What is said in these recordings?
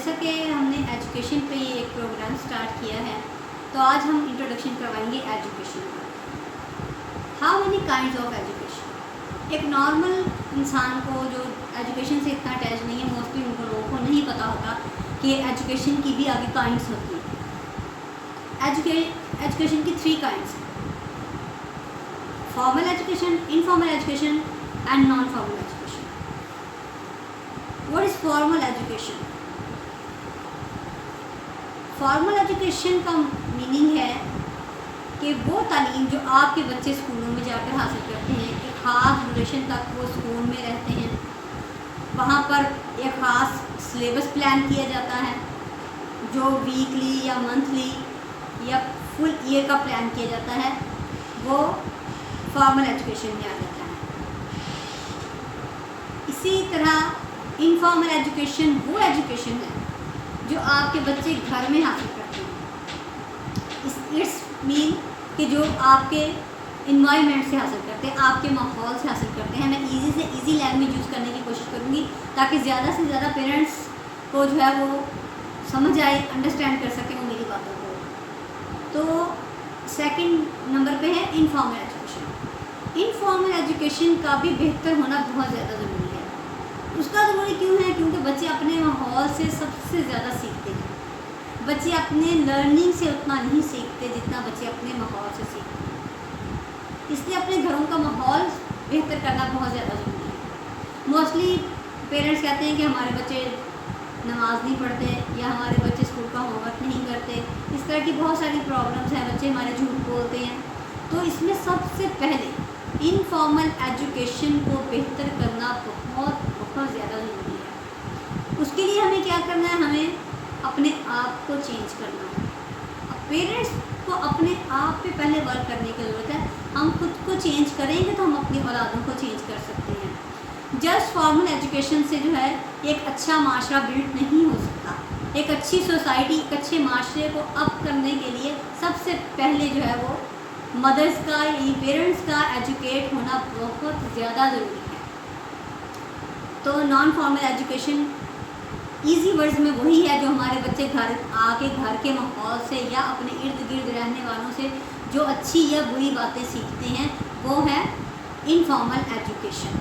جیسا کہ ہم نے ایجوکیشن پہ یہ ایک پروگرام سٹارٹ کیا ہے، تو آج ہم انٹروڈکشن کروائیں گے ایجوکیشن کا۔ How many kinds of education. ایک نارمل انسان کو جو ایجوکیشن سے اتنا اٹیچ نہیں ہے، موسٹلی ان کو لوگوں کو نہیں پتہ ہوتا کہ ایجوکیشن کی بھی آگے کائنڈس ہوتی ہیں۔ ایجوکیشن کی 3 کائنڈس ہیں: formal education, informal education and non formal education. What is formal education? Formal education کا میننگ ہے کہ وہ تعلیم جو آپ کے بچے اسکولوں میں جا کر حاصل کرتے ہیں، ایک خاص ڈیوریشن تک وہ اسکول میں رہتے ہیں، وہاں پر ایک خاص سلیبس پلان کیا جاتا ہے جو ویکلی یا منتھلی یا فل ایئر کا پلان کیا جاتا ہے، وہ فارمل ایجوکیشن میں آ جاتا ہے۔ اسی طرح انفارمل ایجوکیشن وہ ایجوکیشن ہے جو آپ کے بچے گھر میں حاصل کرتے ہیں۔ اٹس مین کہ جو آپ کے انوائرمنٹ سے حاصل کرتے ہیں، آپ کے ماحول سے حاصل کرتے ہیں۔ میں ایزی سے ایزی لینگویج یوز کرنے کی کوشش کروں گی تاکہ زیادہ سے زیادہ پیرنٹس کو جو ہے وہ سمجھ آئے، انڈرسٹینڈ کر سکیں وہ میری باتوں کو۔ تو سیکنڈ نمبر پہ ہے انفارمل ایجوکیشن۔ انفارمل ایجوکیشن کا بھی بہتر ہونا بہت زیادہ ضروری ہے۔ اس کا ضروری کیوں ہے؟ کیونکہ بچے اپنے ماحول سے سب سے زیادہ سیکھتے ہیں۔ بچے اپنے لرننگ سے اتنا نہیں سیکھتے جتنا بچے اپنے ماحول سے سیکھتے ہیں، اس لیے اپنے گھروں کا ماحول بہتر کرنا بہت زیادہ ضروری ہے۔ موسٹلی پیرنٹس کہتے ہیں کہ ہمارے بچے نماز نہیں پڑھتے یا ہمارے بچے اسکول کا ہوم ورک نہیں کرتے، اس طرح کی بہت ساری پرابلمس ہیں، بچے ہمارے جھوٹ بولتے ہیں۔ تو اس میں سب سے پہلے انفارمل ایجوکیشن کو بہتر کرنا بہت زیادہ ضروری ہے۔ اس کے لیے ہمیں کیا کرنا ہے؟ ہمیں اپنے آپ کو چینج کرنا ہے۔ پیرنٹس کو اپنے آپ پہ پہلے ورک کرنے کی ضرورت ہے۔ ہم خود کو چینج کریں گے تو ہم اپنی اولادوں کو چینج کر سکتے ہیں۔ جسٹ فارمل ایجوکیشن سے جو ہے ایک اچھا معاشرہ بلڈ نہیں ہو سکتا۔ ایک اچھی سوسائٹی، ایک اچھے معاشرے کو اپ کرنے کے لیے سب سے پہلے جو ہے وہ مدرس کا یعنی پیرنٹس کا ایجوکیٹ ہونا بہت زیادہ ضروری ہے۔ تو non formal education easy words میں وہی ہے جو ہمارے بچے گھر آ کے گھر کے ماحول سے یا اپنے ارد گرد رہنے والوں سے جو اچھی یا بری باتیں سیکھتے ہیں، وہ ہے انفارمل ایجوکیشن۔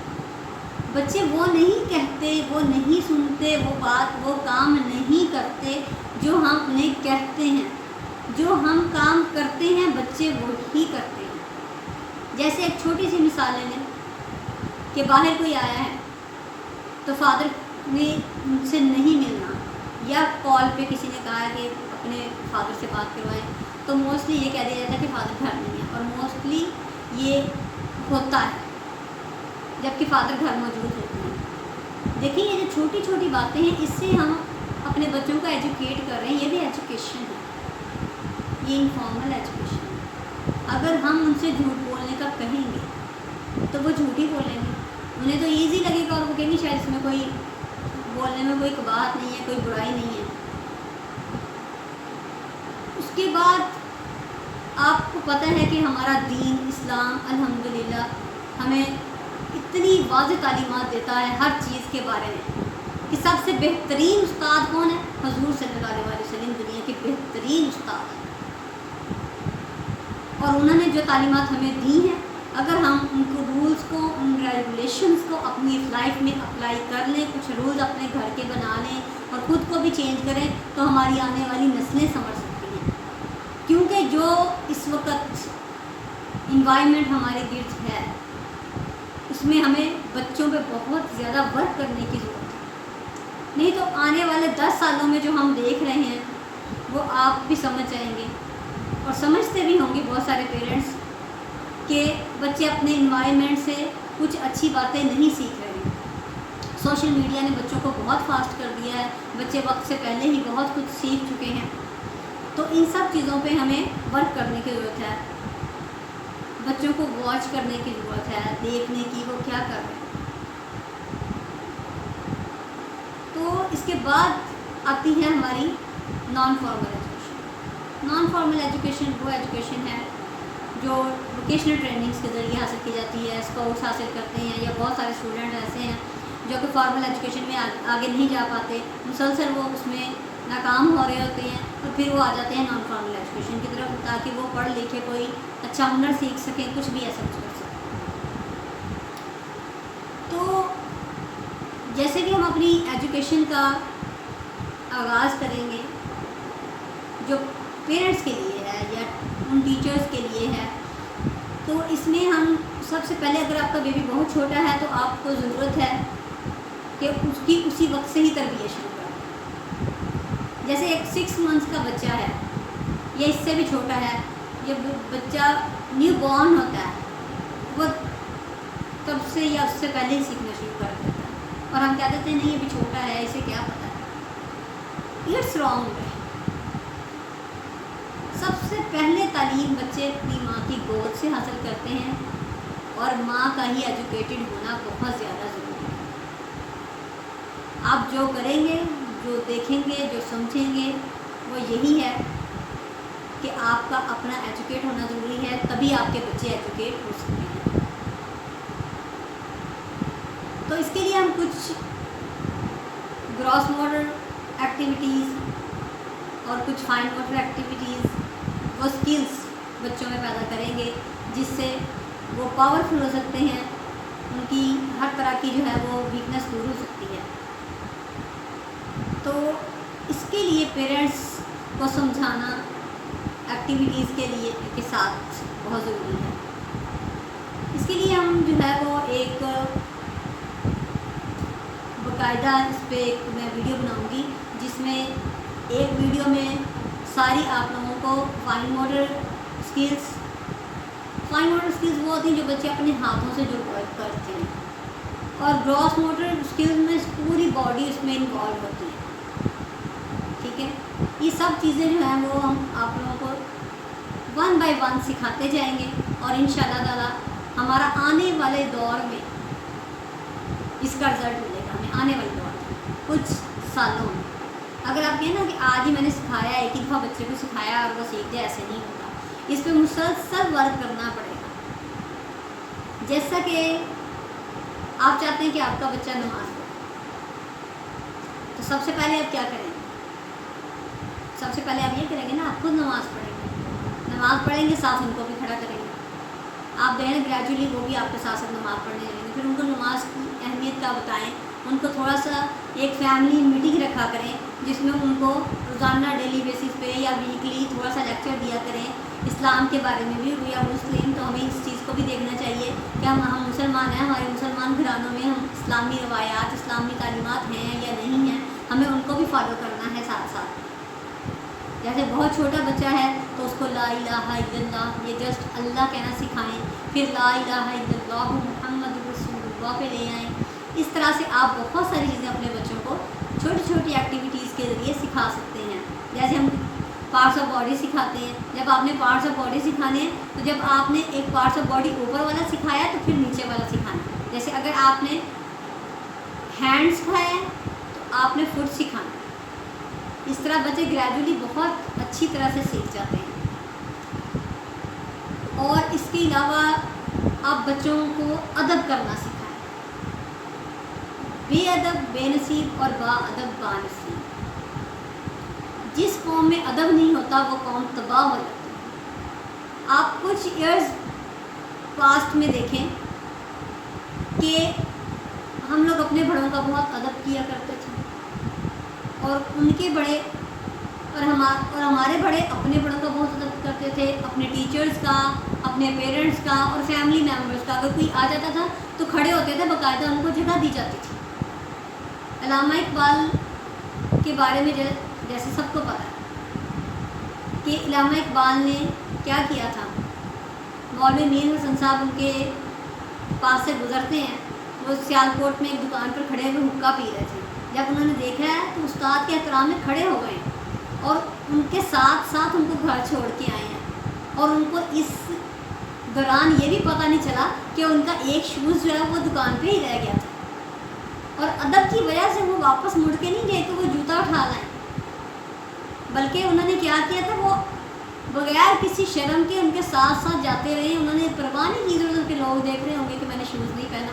بچے وہ نہیں کہتے، وہ نہیں سنتے، وہ کام نہیں کرتے جو ہم انہیں کہتے ہیں۔ جو ہم کام کرتے ہیں بچے وہی کرتے ہیں۔ جیسے ایک چھوٹی سی مثال لے لیں کہ باہر کوئی آیا ہے تو فادر نے ان سے نہیں ملنا، یا کال پہ کسی نے کہا ہے کہ اپنے فادر سے بات کروائیں، تو موسٹلی یہ کہہ دیا جاتا ہے کہ فادر گھر نہیں ہے، اور موسٹلی یہ ہوتا ہے جبکہ فادر گھر موجود ہوتے ہیں۔ دیکھیں یہ جو چھوٹی چھوٹی باتیں ہیں، اس سے ہم اپنے بچوں کو ایجوکیٹ کر رہے ہیں، یہ بھی ایجوکیشن ہے، یہ انفارمل ایجوکیشن ہے۔ اگر ہم ان سے جھوٹ بولنے کا کہیں گے تو وہ جھوٹ ہی بولیں گے، انہیں تو ایزی لگے گا اور وہ کہیں گے شاید اس میں کوئی بولنے میں کوئی قباحت نہیں ہے، کوئی برائی نہیں ہے۔ اس کے بعد آپ کو پتہ ہے کہ ہمارا دین اسلام الحمدللہ ہمیں اتنی واضح تعلیمات دیتا ہے ہر چیز کے بارے میں کہ سب سے بہترین استاد کون ہے؟ حضور صلی اللہ علیہ وسلم دنیا کے بہترین استاد ہیں، اور انہوں نے جو تعلیمات ہمیں دی ہیں، اگر ہم ان کو رولز کو، ان ریگولیشنز کو اپنی لائف میں اپلائی کر لیں، کچھ رولز اپنے گھر کے بنا لیں اور خود کو بھی چینج کریں، تو ہماری آنے والی نسلیں سنور سکتی ہیں۔ کیونکہ جو اس وقت انوائرمنٹ ہمارے گرد ہے، اس میں ہمیں بچوں پہ بہت زیادہ ورک کرنے کی ضرورت ہے، نہیں تو آنے والے 10 سالوں میں جو ہم دیکھ رہے ہیں وہ آپ بھی سمجھ جائیں گے، اور سمجھتے بھی ہوں گے بہت سارے پیرنٹس کہ بچے اپنے انوائرمنٹ سے کچھ اچھی باتیں نہیں سیکھ رہے ہیں۔ سوشل میڈیا نے بچوں کو بہت فاسٹ کر دیا ہے، بچے وقت سے پہلے ہی بہت کچھ سیکھ چکے ہیں۔ تو ان سب چیزوں پہ ہمیں ورک کرنے کی ضرورت ہے، بچوں کو واچ کرنے کی ضرورت ہے، دیکھنے کی وہ کیا کر رہے ہیں۔ تو اس کے بعد آتی ہے ہماری non formal education. Non formal education وہ ایجوکیشن ہے جو ووکیشنل ٹریننگز کے ذریعے حاصل کی جاتی ہے، اسکاؤٹس حاصل کرتے ہیں، یا بہت سارے اسٹوڈنٹ ایسے ہیں جو کہ فارمل ایجوکیشن میں آگے نہیں جا پاتے، مسلسل وہ اس میں ناکام ہو رہے ہوتے ہیں، اور پھر وہ آ جاتے ہیں نان فارمل ایجوکیشن کی طرف، تاکہ وہ پڑھ لکھے کوئی اچھا ہنر سیکھ سکیں، کچھ بھی ایسا کچھ کر سکیں۔ تو جیسے کہ ہم اپنی ایجوکیشن کا آغاز کریں گے جو پیرنٹس کے لیے ہے یا ان ٹیچرز کے لیے ہے، تو اس میں ہم سب سے پہلے، اگر آپ کا بیبی بہت چھوٹا ہے تو آپ کو ضرورت ہے کہ اس کی اسی وقت سے ہی تربیت شروع کریں۔ جیسے ایک 6 منتھس کا بچہ ہے یا اس سے بھی چھوٹا ہے، جب بچہ نیو بورن ہوتا ہے وہ تب سے یا اس سے پہلے ہی سیکھنا شروع کر دیتا ہے، اور ہم کہہ دیتے ہیں نہیں ابھی چھوٹا ہے، اسے کیا پتہ ہے۔ اٹس رانگ ہے۔ سب سے پہلے تعلیم بچے اپنی ماں کی گود سے حاصل کرتے ہیں، اور ماں کا ہی ایجوکیٹڈ ہونا بہت زیادہ ضروری ہے۔ آپ جو کریں گے، جو دیکھیں گے، جو سمجھیں گے، وہ یہی ہے کہ آپ کا اپنا ایجوکیٹ ہونا ضروری ہے، تبھی آپ کے بچے ایجوکیٹ ہو سکتے ہیں۔ تو اس کے لیے ہم کچھ گراس موٹر ایکٹیویٹیز اور کچھ فائن موٹر ایکٹیویٹیز، وہ اسکلس بچوں میں پیدا کریں گے جس سے وہ پاورفل ہو سکتے ہیں، ان کی ہر طرح کی جو ہے وہ ویکنس دور ہو سکتی ہے۔ تو اس کے لیے پیرنٹس کو سمجھانا ایکٹیویٹیز کے ساتھ بہت ضروری ہے۔ اس کے لیے ہم جو ہے وہ ایک باقاعدہ اس پہ میں ویڈیو بناؤں گی، جس میں ایک ویڈیو میں ساری آپ لوگوں کو فائن موٹر اسکلس وہ ہوتی ہیں جو بچے اپنے ہاتھوں سے جو ورک کرتے ہیں، اور گراس موٹر اسکلس میں پوری باڈی اس میں انوالو ہوتی ہے، ٹھیک ہے۔ یہ سب چیزیں جو ہیں وہ ہم آپ لوگوں کو 1 by 1 سکھاتے جائیں گے، اور انشاءاللہ تعالی ہمارا آنے والے دور میں اس کا رزلٹ ملے گا ہمیں، آنے والے دور میں کچھ سالوں میں۔ اگر آپ کہیں نا کہ آج ہی میں نے سکھایا، ایک ہی دفعہ بچے کو سکھایا اور وہ سیکھ جائے، ایسے نہیں ہوگا، اس پہ مسلسل ورک کرنا پڑے گا۔ جیسا کہ آپ چاہتے ہیں کہ آپ کا بچہ نماز پڑھے، تو سب سے پہلے آپ کیا کریں گے؟ سب سے پہلے آپ یہ کریں گے نا، آپ خود نماز پڑھیں گے، نماز پڑھیں گے، ساتھ ان کو بھی کھڑا کریں گے۔ آپ دیکھیں گریجولی وہ بھی آپ کے ساتھ ساتھ نماز پڑھنے لگیں گے، پھر ان کو نماز کی اہمیت کا بتائیں، ان کو تھوڑا سا ایک فیملی میٹنگ رکھا کریں، جس میں ان کو روزانہ ڈیلی بیسس پہ یا ویکلی تھوڑا سا لیکچر دیا کریں اسلام کے بارے میں بھی۔ وی آر مسلم، تو ہمیں اس چیز کو بھی دیکھنا چاہیے کہ ہم مسلمان ہیں، ہمارے مسلمان گھرانوں میں ہم اسلامی روایات، اسلامی تعلیمات ہیں یا نہیں ہیں، ہمیں ان کو بھی فالو کرنا ہے ساتھ ساتھ۔ جیسے بہت چھوٹا بچہ ہے تو اس کو لا الہ الا اللہ، یہ جسٹ اللہ کہنا سکھائیں، پھر لا الہ الا اللہ محمد رسول اللہ پہ لے آئیں۔ اس طرح سے آپ بہت ساری چیزیں اپنے بچوں کو چھوٹی چھوٹی ایکٹیویٹیز کے ذریعے سکھا سکتے ہیں۔ جیسے ہم پارٹس آف باڈی سکھاتے ہیں، جب آپ نے پارٹس آف باڈی سکھانے ہیں تو جب آپ نے ایک پارٹس آف باڈی اوپر والا سکھایا تو پھر نیچے والا سکھانا۔ جیسے اگر آپ نے ہینڈ سکھایا ہے تو آپ نے فٹ سکھانا۔ اس طرح بچے گریجولی بہت اچھی طرح سے سیکھ جاتے ہیں۔ اور اس کے علاوہ آپ بچوں کو ادب کرنا سکھائیں، بے ادب بے نصیب اور با ادب با نصیب۔ جس قوم میں ادب نہیں ہوتا وہ قوم تباہ ہو جاتی ہے۔ آپ کچھ ایئرز پاسٹ میں دیکھیں کہ ہم لوگ اپنے بڑوں کا بہت ادب کیا کرتے تھے، اور ان کے بڑے اور ہمارے بڑے اپنے بڑوں کا بہت ادب کرتے تھے، اپنے ٹیچرز کا، اپنے پیرنٹس کا اور فیملی ممبرس کا۔ اگر کوئی آ جاتا تھا تو کھڑے ہوتے تھے، باقاعدہ ان کو جگہ دی جاتی تھی۔ علامہ اقبال کے بارے میں جیسے سب کو پتہ ہے کہ علامہ اقبال نے کیا کیا تھا۔ مولوی میر حسن صاحب ان کے پاس سے گزرتے ہیں، وہ سیالکوٹ میں ایک دکان پر کھڑے ہوئے حقہ پی رہے تھے۔ جب انہوں نے دیکھا ہے تو استاد کے احترام میں کھڑے ہو گئے اور ان کے ساتھ ساتھ ان کو گھر چھوڑ کے آئے ہیں، اور ان کو اس دوران یہ بھی پتہ نہیں چلا کہ ان کا ایک شوز جو ہے وہ دکان پہ ہی رہ گیا تھا، اور ادب کی وجہ سے وہ واپس مڑ کے نہیں گئے کہ وہ جوتا اٹھا لائیں، بلکہ انہوں نے کیا کیا تھا، وہ بغیر کسی شرم کے ان کے ساتھ ساتھ جاتے رہے۔ انہوں نے پرواہ نہیں کی ادھر ادھر کے لوگ دیکھ رہے ہوں گے کہ میں نے شوز نہیں پہنا،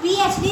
PhD